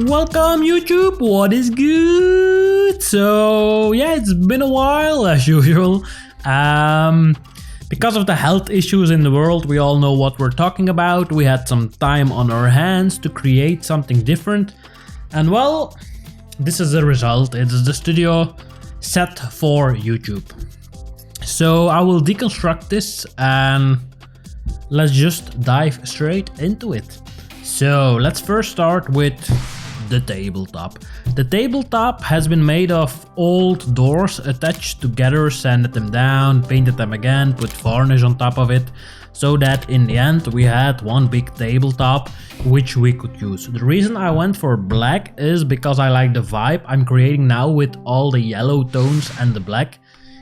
Welcome YouTube, what is good? So yeah, it's been a while as usual. Because of the health issues in the world, we all know what we're talking about. We had some time on our hands to create something different. And well, this is the result. It's the studio set for YouTube. So I will deconstruct this and let's just dive straight into it. So let's first start with the tabletop. The tabletop has been made of old doors attached together, sanded them down, painted them again, put varnish on top of it, so that in the end we had one big tabletop which we could use. The reason I went for black is because I like the vibe I'm creating now with all the yellow tones and the black.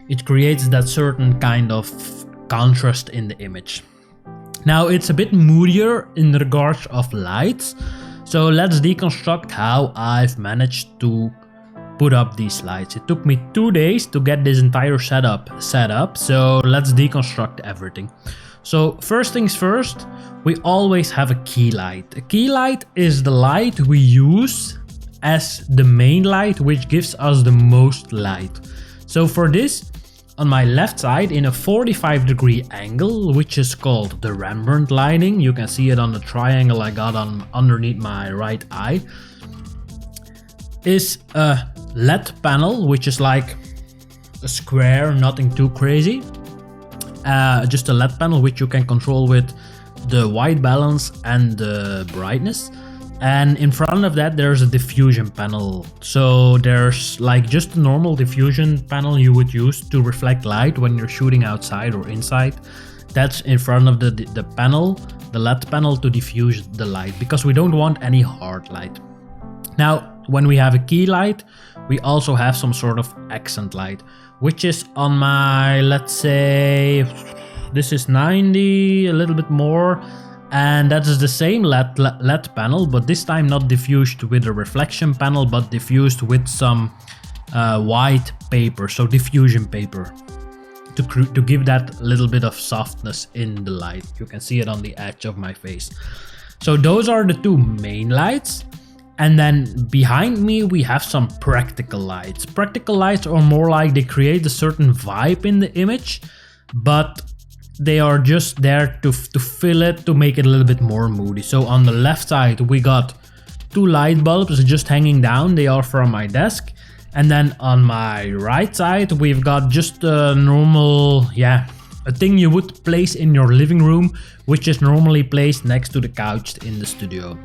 It creates that certain kind of contrast in the image. Now it's a bit moodier in regards of lights, so let's deconstruct how I've managed to put up these lights. It took me 2 days to get this entire setup set up, so let's deconstruct everything. So first things first, we always have a key light. A key light is the light we use as the main light, which gives us the most light. So for this, on my left side in a 45-degree angle, which is called the Rembrandt lighting. You can see it on the triangle I got on underneath my right eye. Is a LED panel, which is like a square, nothing too crazy. Just a LED panel which you can control with the white balance and the brightness. And in front of that there's a diffusion panel. So there's like just a normal diffusion panel you would use to reflect light when you're shooting outside or inside. That's in front of the panel, the LED panel, to diffuse the light, because we don't want any hard light. Now when we have a key light, we also have some sort of accent light, which is on my, let's say this is 90, a little bit more. And that is the same LED panel, but this time not diffused with a reflection panel, but diffused with some white paper, so diffusion paper, to give that little bit of softness in the light. You can see it on the edge of my face. So those are the two main lights. And then behind me we have some practical lights. Practical lights are more like they create a certain vibe in the image, but they are just there to fill it, to make it a little bit more moody. So on the left side we got two light bulbs just hanging down. They are from my desk. And then on my right side we've got just a normal, a thing you would place in your living room, which is normally placed next to the couch in the studio.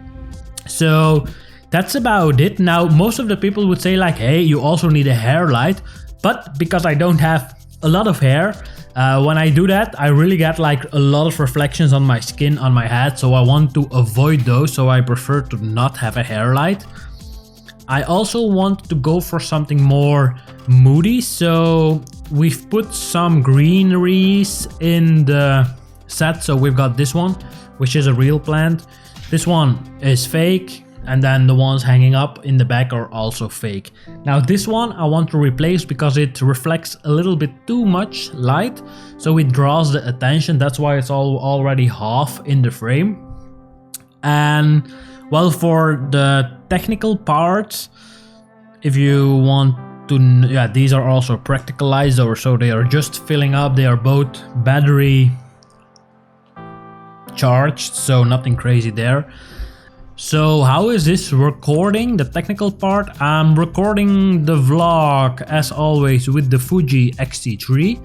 So that's about it. Now most of the people would say like, hey, you also need a hair light, but because I don't have a lot of hair, when I do that, I really get like a lot of reflections on my skin, on my head, so I want to avoid those, so I prefer to not have a hair light. I also want to go for something more moody, so we've put some greeneries in the set. So we've got this one, which is a real plant. This one is fake. And then the ones hanging up in the back are also fake. Now this one I want to replace because it reflects a little bit too much light, so it draws the attention. That's why it's already half in the frame. And well, for the technical parts, if you want to, these are also practical lights, or so they are just filling up. They are both battery charged, so nothing crazy there. So how is this recording? The technical part, I'm recording the vlog as always with the Fuji X-T3.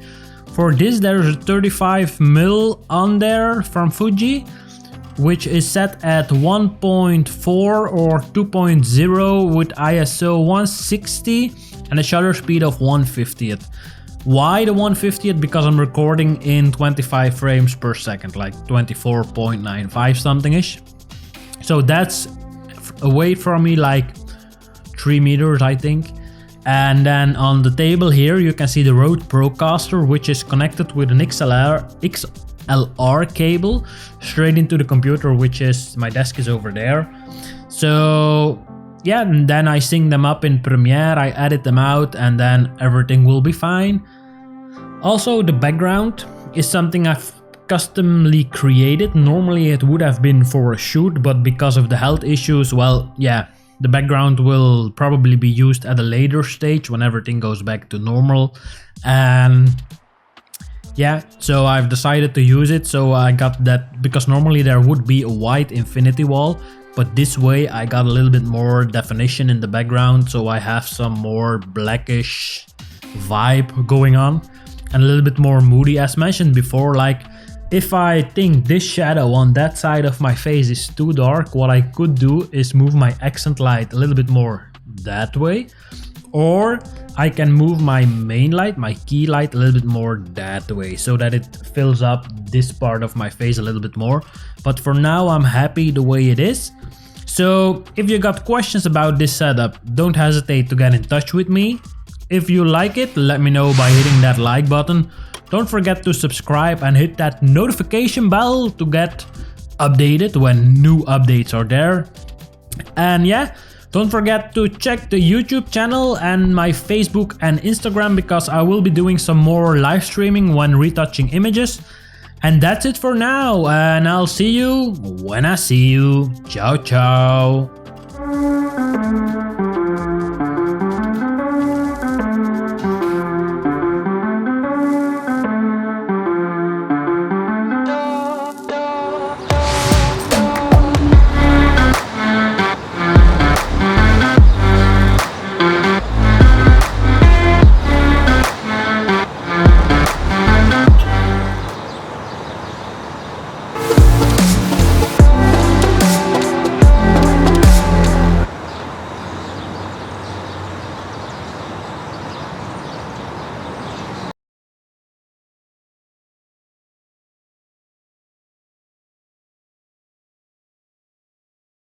For this there's a 35mm on there from Fuji, which is set at 1.4 or 2.0 with ISO 160 and a shutter speed of 1/50th. Why the 1/50th? Because I'm recording in 25 frames per second, like 24.95 something ish. So that's away from me like 3 meters, I think. And then on the table here, you can see the Rode Procaster, which is connected with an XLR cable straight into the computer, which is, my desk is over there. So yeah, and then I sync them up in Premiere, I edit them out, and then everything will be fine. Also, the background is something I've customly created. Normally it would have been for a shoot, but because of the health issues, well, yeah, the background will probably be used at a later stage when everything goes back to normal. And yeah, so I've decided to use it. So I got that because normally there would be a white infinity wall, but this way I got a little bit more definition in the background, so I have some more blackish vibe going on and a little bit more moody. As mentioned before, like if I think this shadow on that side of my face is too dark, what I could do is move my accent light a little bit more that way, or I can move my main light, my key light, a little bit more that way, so that it fills up this part of my face a little bit more. But for now I'm happy the way it is. So if you got questions about this setup, don't hesitate to get in touch with me. If you like it, let me know by hitting that like button. Don't forget to subscribe and hit that notification bell to get updated when new updates are there. And yeah, don't forget to check the YouTube channel and my Facebook and Instagram, because I will be doing some more live streaming when retouching images. And that's it for now, and I'll see you when I see you. Ciao, ciao.